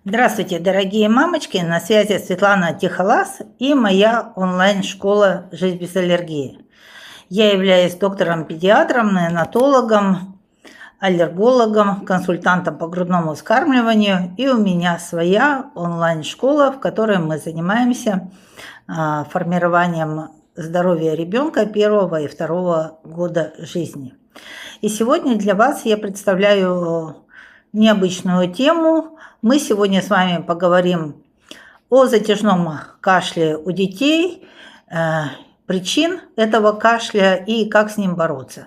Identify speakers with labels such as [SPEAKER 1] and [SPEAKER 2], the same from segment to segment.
[SPEAKER 1] Здравствуйте, дорогие мамочки! На связи Светлана Тихолаз и моя онлайн-школа «Жизнь без аллергии». Я являюсь доктором-педиатром, неонатологом, аллергологом, консультантом по грудному вскармливанию. И у меня своя онлайн-школа, в которой мы занимаемся формированием здоровья ребенка первого и второго года жизни. И сегодня для вас я представляю необычную тему. Мы сегодня с вами поговорим о затяжном кашле у детей, причин этого кашля и как с ним бороться.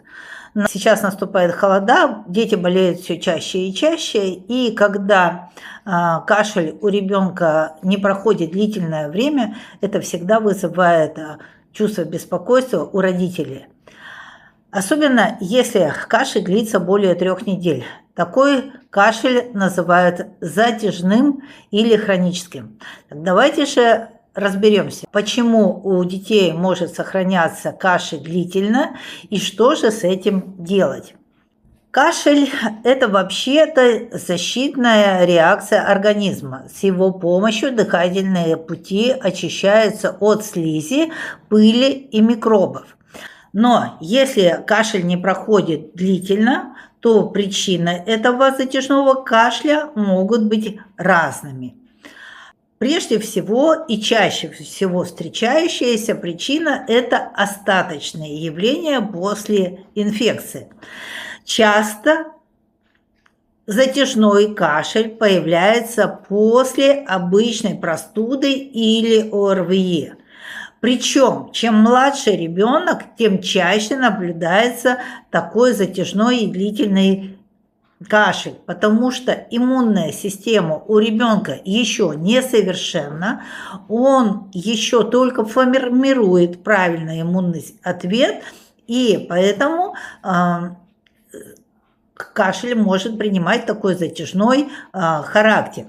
[SPEAKER 1] Сейчас наступает холода, дети болеют все чаще и чаще, и когда кашель у ребенка не проходит длительное время, это всегда вызывает чувство беспокойства у родителей. Особенно если кашель длится более 3 недель. Такой кашель называют затяжным или хроническим. Так давайте же разберемся, почему у детей может сохраняться кашель длительно и что же с этим делать. Кашель – это вообще-то защитная реакция организма. С его помощью дыхательные пути очищаются от слизи, пыли и микробов. Но если кашель не проходит длительно, то причины этого затяжного кашля могут быть разными. Прежде всего и чаще всего встречающаяся причина – это остаточные явления после инфекции. Часто затяжной кашель появляется после обычной простуды или ОРВИ. Причем, чем младше ребенок, тем чаще наблюдается такой затяжной и длительный кашель, потому что иммунная система у ребенка еще несовершенна, он еще только формирует правильный иммунный ответ, и поэтому кашель может принимать такой затяжной характер.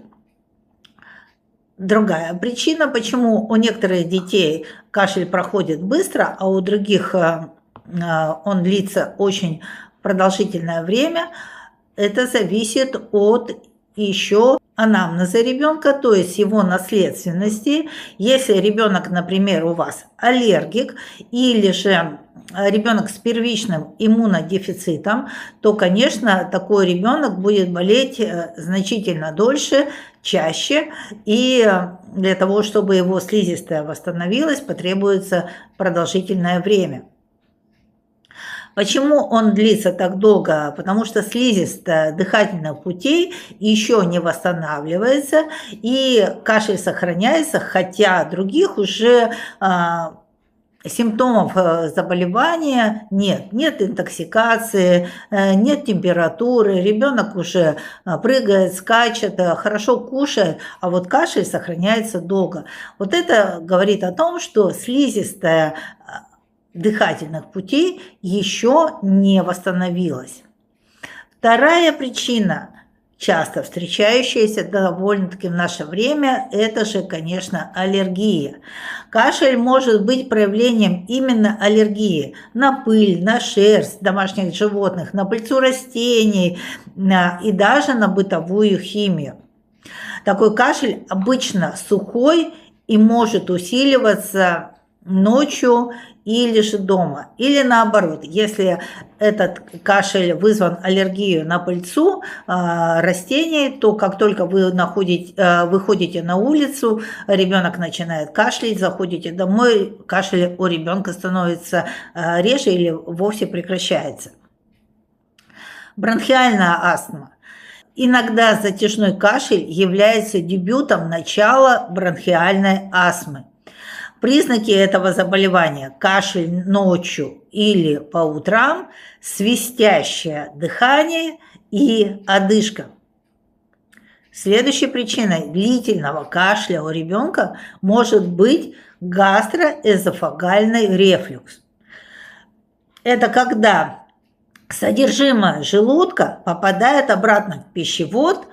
[SPEAKER 1] Другая причина, почему у некоторых детей кашель проходит быстро, а у других он длится очень продолжительное время, это зависит от еще анамнеза ребенка, то есть его наследственности. Если ребенок, например, у вас аллергик или же ребенок с первичным иммунодефицитом, то, конечно, такой ребенок будет болеть значительно дольше, чаще, и для того, чтобы его слизистая восстановилась, потребуется продолжительное время. Почему он длится так долго? Потому что слизистая дыхательных путей еще не восстанавливается, и кашель сохраняется, хотя других уже симптомов заболевания нет. Нет интоксикации, нет температуры, ребенок уже прыгает, скачет, хорошо кушает, а вот кашель сохраняется долго. Вот это говорит о том, что слизистая дыхательных путей еще не восстановилась. Вторая причина, часто встречающаяся довольно-таки в наше время, это же, конечно, аллергия. Кашель может быть проявлением именно аллергии на пыль, на шерсть домашних животных, на пыльцу растений и даже на бытовую химию. Такой кашель обычно сухой и может усиливаться ночью или же дома. Или наоборот, если этот кашель вызван аллергией на пыльцу растений, то как только вы выходите на улицу, ребенок начинает кашлять, заходите домой, кашель у ребенка становится реже или вовсе прекращается. Бронхиальная астма. Иногда затяжной кашель является дебютом начала бронхиальной астмы. Признаки этого заболевания – кашель ночью или по утрам, свистящее дыхание и одышка. Следующей причиной длительного кашля у ребенка может быть гастроэзофагальный рефлюкс. Это когда содержимое желудка попадает обратно в пищевод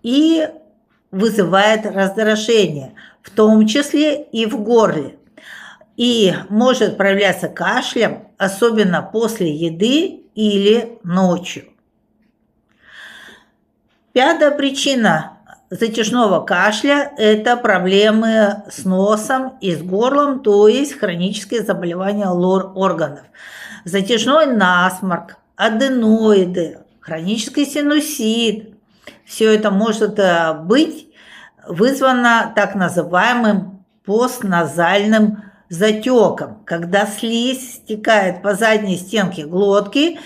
[SPEAKER 1] и вызывает раздражение, в том числе и в горле. И может проявляться кашлем, особенно после еды или ночью. Пятая причина затяжного кашля – это проблемы с носом и с горлом, то есть хронические заболевания лор-органов. Затяжной насморк, аденоиды, хронический синусит – все это может быть вызвано так называемым постназальным затеком, когда слизь стекает по задней стенке глотки,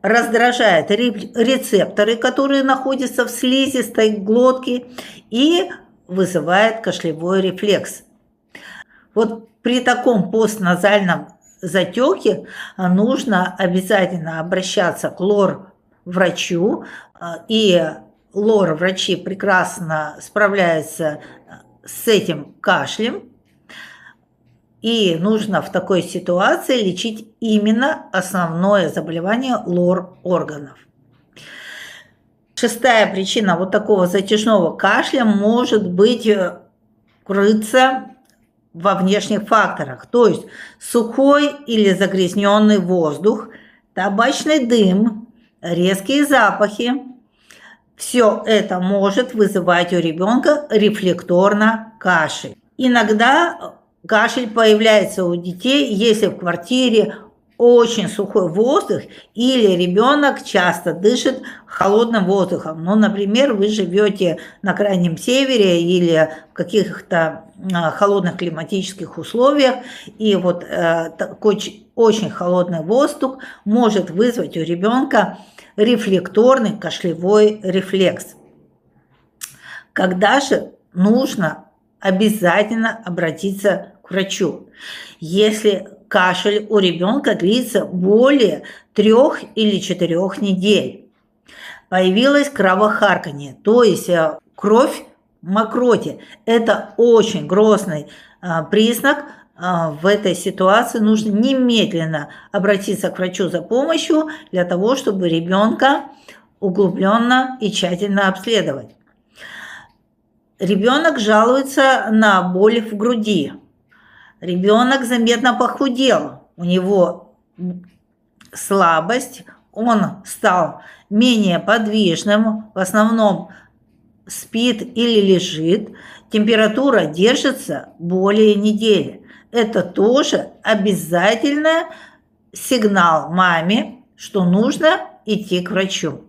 [SPEAKER 1] раздражает рецепторы, которые находятся в слизистой глотке, и вызывает кашлевой рефлекс. Вот при таком постназальном затеке нужно обязательно обращаться к лор-врачу, и лор-врачи прекрасно справляются с этим кашлем, и нужно в такой ситуации лечить именно основное заболевание лор-органов. Шестая причина вот такого затяжного кашля может быть крыться во внешних факторах, то есть сухой или загрязненный воздух, табачный дым, резкие запахи. Все это может вызывать у ребенка рефлекторно кашель. Иногда кашель появляется у детей, если в квартире очень сухой воздух или ребенок часто дышит холодным воздухом. Ну, например, вы живете на Крайнем Севере или в каких-то холодных климатических условиях, и вот такой очень холодный воздух может вызвать у ребенка рефлекторный кашлевой рефлекс. Когда же нужно обязательно обратиться к врачу? Если кашель у ребенка длится более 3 или 4 недель, появилось кровохарканье, то есть кровь в мокроте. Это очень грозный признак. В этой ситуации нужно немедленно обратиться к врачу за помощью для того, чтобы ребенка углубленно и тщательно обследовать. Ребенок жалуется на боль в груди. Ребенок заметно похудел, у него слабость, он стал менее подвижным, в основном спит или лежит, температура держится более недели. Это тоже обязательно сигнал маме, что нужно идти к врачу.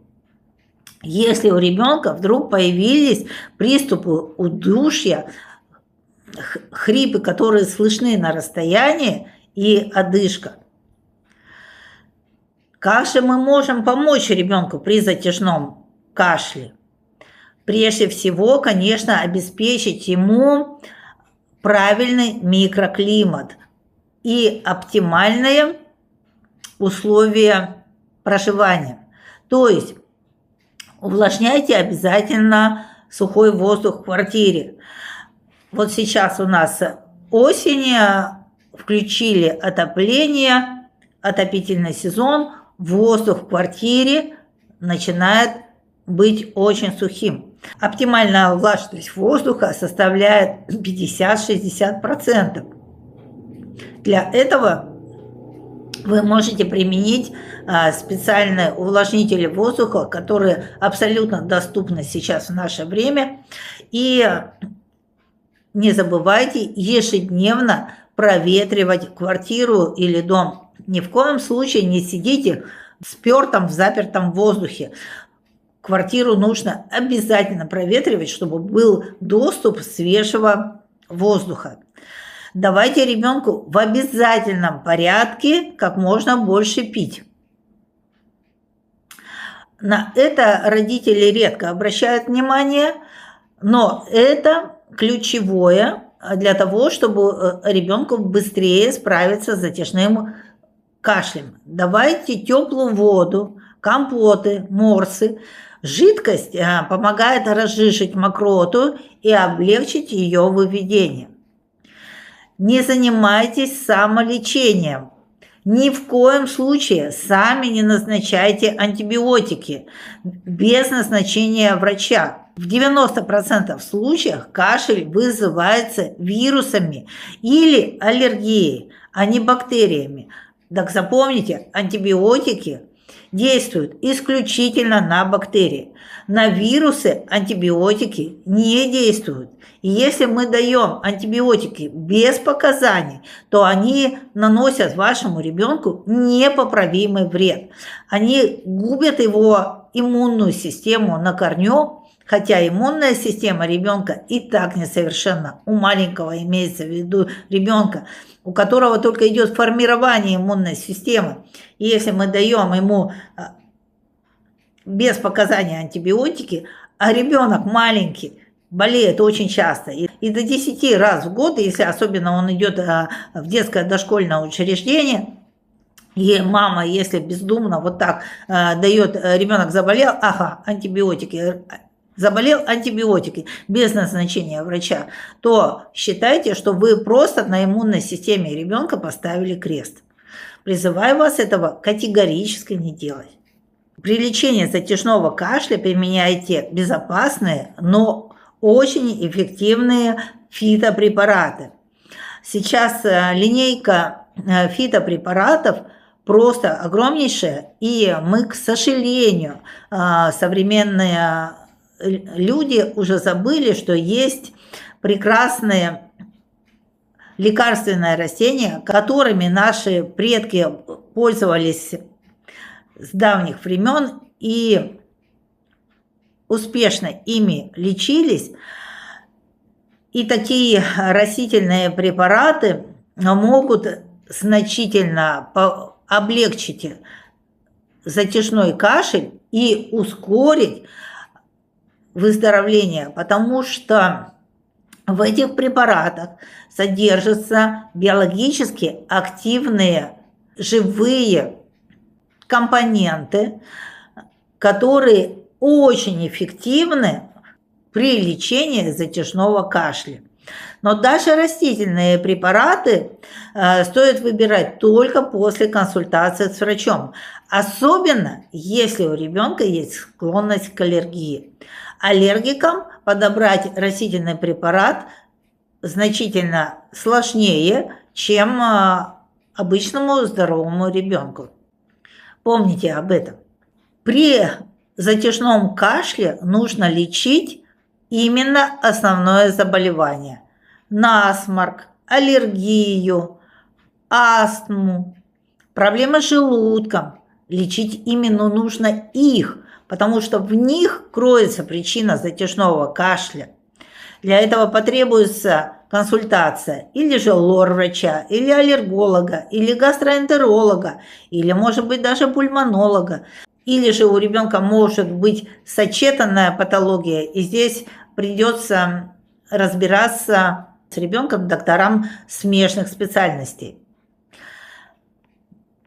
[SPEAKER 1] Если у ребенка вдруг появились приступы удушья, хрипы, которые слышны на расстоянии, и одышка, как же мы можем помочь ребенку при затяжном кашле? Прежде всего, конечно, обеспечить ему правильный микроклимат и оптимальные условия проживания. То есть увлажняйте обязательно сухой воздух в квартире. Вот сейчас у нас осень, включили отопление, отопительный сезон, воздух в квартире начинает быть очень сухим. Оптимальная влажность воздуха составляет 50-60%. Для этого вы можете применить специальные увлажнители воздуха, которые абсолютно доступны сейчас в наше время. И не забывайте ежедневно проветривать квартиру или дом. Ни в коем случае не сидите в спёртом, в запертом воздухе. Квартиру нужно обязательно проветривать, чтобы был доступ свежего воздуха. Давайте ребенку в обязательном порядке как можно больше пить. На это родители редко обращают внимание, но это ключевое для того, чтобы ребенку быстрее справиться с затяжным кашлем. Давайте теплую воду, компоты, морсы. Жидкость помогает разжижить мокроту и облегчить ее выведение. Не занимайтесь самолечением. Ни в коем случае сами не назначайте антибиотики без назначения врача. В 90% случаев кашель вызывается вирусами или аллергией, а не бактериями. Так запомните, антибиотики действуют исключительно на бактерии. На вирусы антибиотики не действуют. И если мы даем антибиотики без показаний, то они наносят вашему ребенку непоправимый вред. Они губят его иммунную систему на корню, хотя иммунная система ребенка и так несовершенна. У маленького имеется в виду ребенка, у которого только идет формирование иммунной системы. И если мы даем ему без показания антибиотики, а ребенок маленький болеет очень часто, и до 10 раз в год, если особенно он идет в детское дошкольное учреждение, и мама, если бездумно вот так дает, ребенок заболел, ага, антибиотики, заболел антибиотики без назначения врача, то считайте, что вы просто на иммунной системе ребенка поставили крест. Призываю вас этого категорически не делать. При лечении затяжного кашля применяйте безопасные, но очень эффективные фитопрепараты. Сейчас линейка фитопрепаратов просто огромнейшая, и мы, к сожалению, современные люди уже забыли, что есть прекрасные лекарственные растения, которыми наши предки пользовались с давних времен и успешно ими лечились. И такие растительные препараты могут значительно облегчить затяжной кашель и ускорить выздоровление, потому что в этих препаратах содержатся биологически активные живые компоненты, которые очень эффективны при лечении затяжного кашля. Но даже растительные препараты стоит выбирать только после консультации с врачом, особенно если у ребенка есть склонность к аллергии. Аллергикам подобрать растительный препарат значительно сложнее, чем обычному здоровому ребенку. Помните об этом. При затяжном кашле нужно лечить именно основное заболевание. Насморк, аллергию, астму, проблемы с желудком. Лечить именно нужно их, потому что в них кроется причина затяжного кашля. Для этого потребуется консультация или же лор-врача, или аллерголога, или гастроэнтеролога, или, может быть, даже пульмонолога. Или же у ребенка может быть сочетанная патология, и здесь придется разбираться с ребенком докторам смежных специальностей.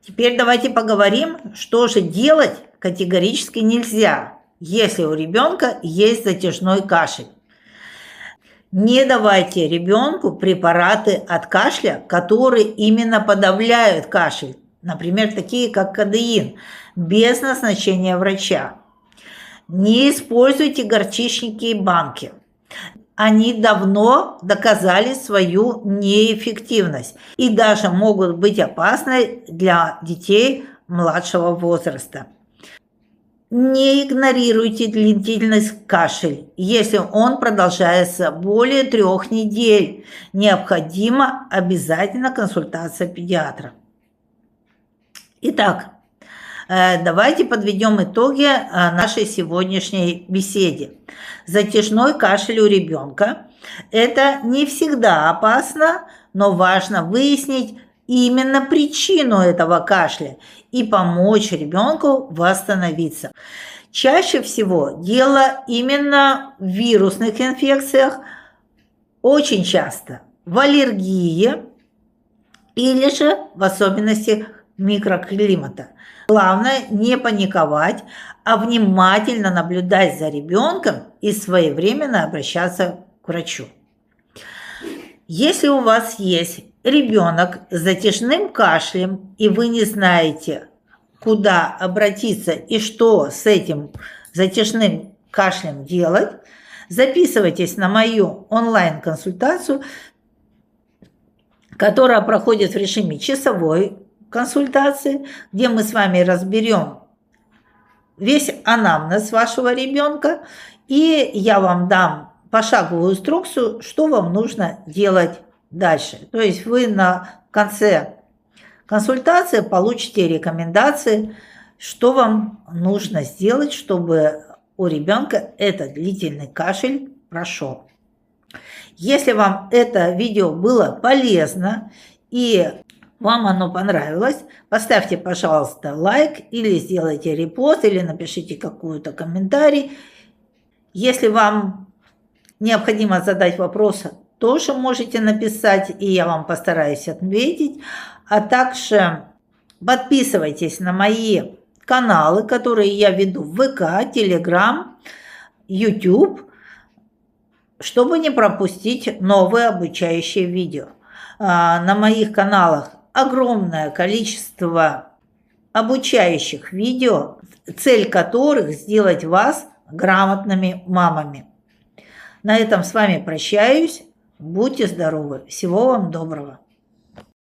[SPEAKER 1] Теперь давайте поговорим, что же делать категорически нельзя, если у ребенка есть затяжной кашель. Не давайте ребенку препараты от кашля, которые именно подавляют кашель, например, такие как кодеин, без назначения врача. Не используйте горчичники и банки. Они давно доказали свою неэффективность и даже могут быть опасны для детей младшего возраста. Не игнорируйте длительность кашля. Если он продолжается более 3 недель, необходима обязательно консультация педиатра. Итак, давайте подведем итоги нашей сегодняшней беседе. Затяжной кашель у ребенка – это не всегда опасно, но важно выяснить именно причину этого кашля и помочь ребенку восстановиться. Чаще всего дело именно в вирусных инфекциях, очень часто в аллергии или же в особенностях микроклимата. Главное не паниковать, а внимательно наблюдать за ребенком и своевременно обращаться к врачу. Если у вас есть ребенок с затяжным кашлем, и вы не знаете, куда обратиться и что с этим затяжным кашлем делать, записывайтесь на мою онлайн-консультацию, которая проходит в режиме часовой консультации, где мы с вами разберем весь анамнез вашего ребенка, и я вам дам пошаговую инструкцию, что вам нужно делать дальше. То есть вы на конце консультации получите рекомендации, что вам нужно сделать, чтобы у ребенка этот длительный кашель прошел. Если вам это видео было полезно и вам оно понравилось, поставьте, пожалуйста, лайк или сделайте репост, или напишите какой-то комментарий. Если вам необходимо задать вопрос, тоже можете написать, и я вам постараюсь ответить. А также подписывайтесь на мои каналы, которые я веду в ВК, Телеграм, YouTube, чтобы не пропустить новые обучающие видео. На моих каналах огромное количество обучающих видео, цель которых сделать вас грамотными мамами. На этом с вами прощаюсь. Будьте здоровы. Всего вам доброго.